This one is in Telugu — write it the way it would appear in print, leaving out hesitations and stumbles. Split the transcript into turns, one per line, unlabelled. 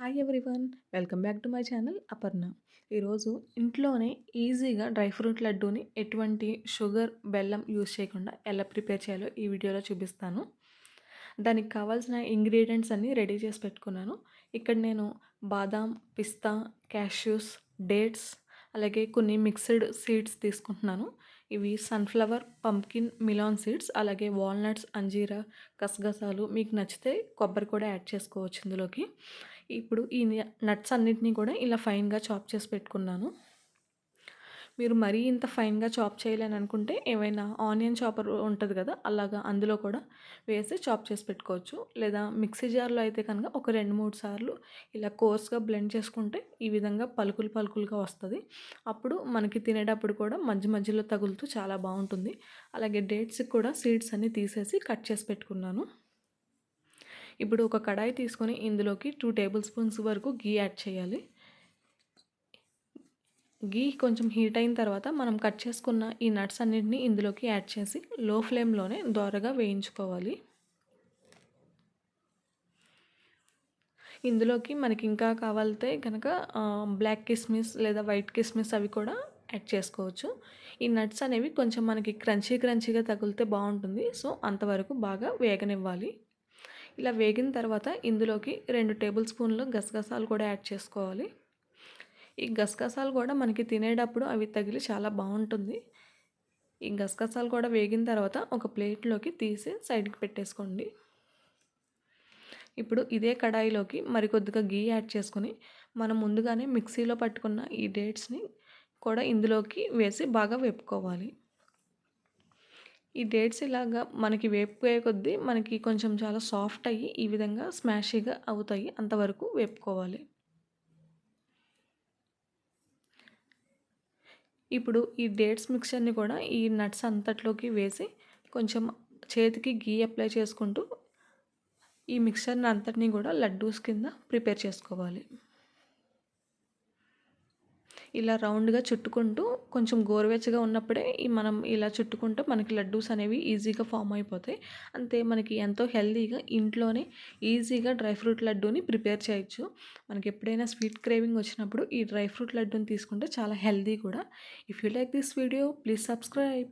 Hi everyone, welcome back to my channel Aparna. ఈరోజు ఇంట్లోనే ఈజీగా డ్రై ఫ్రూట్ లడ్డూని ఎటువంటి షుగర్, బెల్లం యూస్ చేయకుండా ఎలా ప్రిపేర్ చేయాలో ఈ వీడియోలో చూపిస్తాను. దానికి కావాల్సిన ఇంగ్రీడియంట్స్ అన్నీ రెడీ చేసి పెట్టుకున్నాను. ఇక్కడ నేను బాదాం, పిస్తా, క్యాష్యూస్, డేట్స్ అలాగే కొన్ని మిక్స్డ్ సీడ్స్ తీసుకుంటున్నాను. ఇవి సన్ఫ్లవర్, పంప్కిన్, మిలాన్ సీడ్స్, అలాగే వాల్నట్స్, అంజీరా, గసగసాలు, మీకు నచ్చితే కొబ్బరి కూడా యాడ్ చేసుకోవచ్చు ఇందులోకి. ఇప్పుడు ఈ నట్స్ అన్నిటినీ కూడా ఇలా ఫైన్గా చాప్ చేసి పెట్టుకున్నాను. మీరు మరీ ఇంత ఫైన్గా చాప్ చేయాలని అనుకుంటే ఏవైనా ఆనియన్ చాపర్ ఉంటుంది కదా, అలాగా అందులో కూడా వేసి చాప్ చేసి పెట్టుకోవచ్చు. లేదా మిక్సీ జార్లో అయితే కనుక ఒక 2-3 సార్లు ఇలా కోర్స్గా బ్లెండ్ చేసుకుంటే ఈ విధంగా పలుకులు పలుకులుగా వస్తుంది. అప్పుడు మనకి తినేటప్పుడు కూడా మధ్య మధ్యలో తగులుతూ చాలా బాగుంటుంది. అలాగే డేట్స్కి కూడా సీడ్స్ అన్నీ తీసేసి కట్ చేసి పెట్టుకున్నాను. ఇప్పుడు ఒక కడాయి తీసుకొని ఇందులోకి 2 టేబుల్ స్పూన్స్ వరకు గీ యాడ్ చేయాలి. గీ కొంచెం హీట్ అయిన తర్వాత మనం కట్ చేసుకున్న ఈ నట్స్ అన్నింటినీ ఇందులోకి యాడ్ చేసి లో ఫ్లేమ్లోనే దోరగా వేయించుకోవాలి. ఇందులోకి మనకి ఇంకా కావాలితే కనుక బ్లాక్ కిస్మిస్ లేదా వైట్ కిస్మిస్ అవి కూడా యాడ్ చేసుకోవచ్చు. ఈ నట్స్ అనేవి కొంచెం మనకి క్రంచీగా తగిలితే బాగుంటుంది. సో అంతవరకు బాగా వేగనివ్వాలి. ఇలా వేగిన తర్వాత ఇందులోకి 2 టేబుల్ స్పూన్లు గసగసాలు కూడా యాడ్ చేసుకోవాలి. ఈ గసగసాలు కూడా మనకి తినేటప్పుడు అవి తగిలి చాలా బాగుంటుంది. ఈ గసగసాలు కూడా వేగిన తర్వాత ఒక ప్లేట్లోకి తీసి సైడ్కి పెట్టేసుకోండి. ఇప్పుడు ఇదే కడాయిలోకి మరికొద్దిగా గీ యాడ్ చేసుకొని మనం ముందుగానే మిక్సీలో పట్టుకున్న ఈ డేట్స్ని కూడా ఇందులోకి వేసి బాగా వేపుకోవాలి. ఈ డేట్స్ ఇలాగా మనకి వేపుకోయే కొద్దీ మనకి కొంచెం చాలా సాఫ్ట్ అయ్యి ఈ విధంగా స్మాషీగా అవుతాయి. అంతవరకు వేపుకోవాలి. ఇప్పుడు ఈ డేట్స్ మిక్చర్ని కూడా ఈ నట్స్ అంతట్లోకి వేసి కొంచెం చేతికి గీ అప్లై చేసుకుంటూ ఈ మిక్చర్ని అంతటినీ కూడా లడ్డూస్ కింద ప్రిపేర్ చేసుకోవాలి. ఇలా రౌండ్గా చుట్టుకుంటూ కొంచెం గోరువెచ్చగా ఉన్నప్పుడే మనం ఇలా చుట్టుకుంటూ మనకి లడ్డూస్ అనేవి ఈజీగా ఫామ్ అయిపోతాయి. అంతే, మనకి ఎంతో హెల్తీగా ఇంట్లోనే ఈజీగా డ్రై ఫ్రూట్ లడ్డూని ప్రిపేర్ చేయొచ్చు. మనకి ఎప్పుడైనా స్వీట్ క్రేవింగ్ వచ్చినప్పుడు ఈ డ్రై ఫ్రూట్ లడ్డూని తీసుకుంటే చాలా హెల్తీ కూడా. If you like this video please subscribe.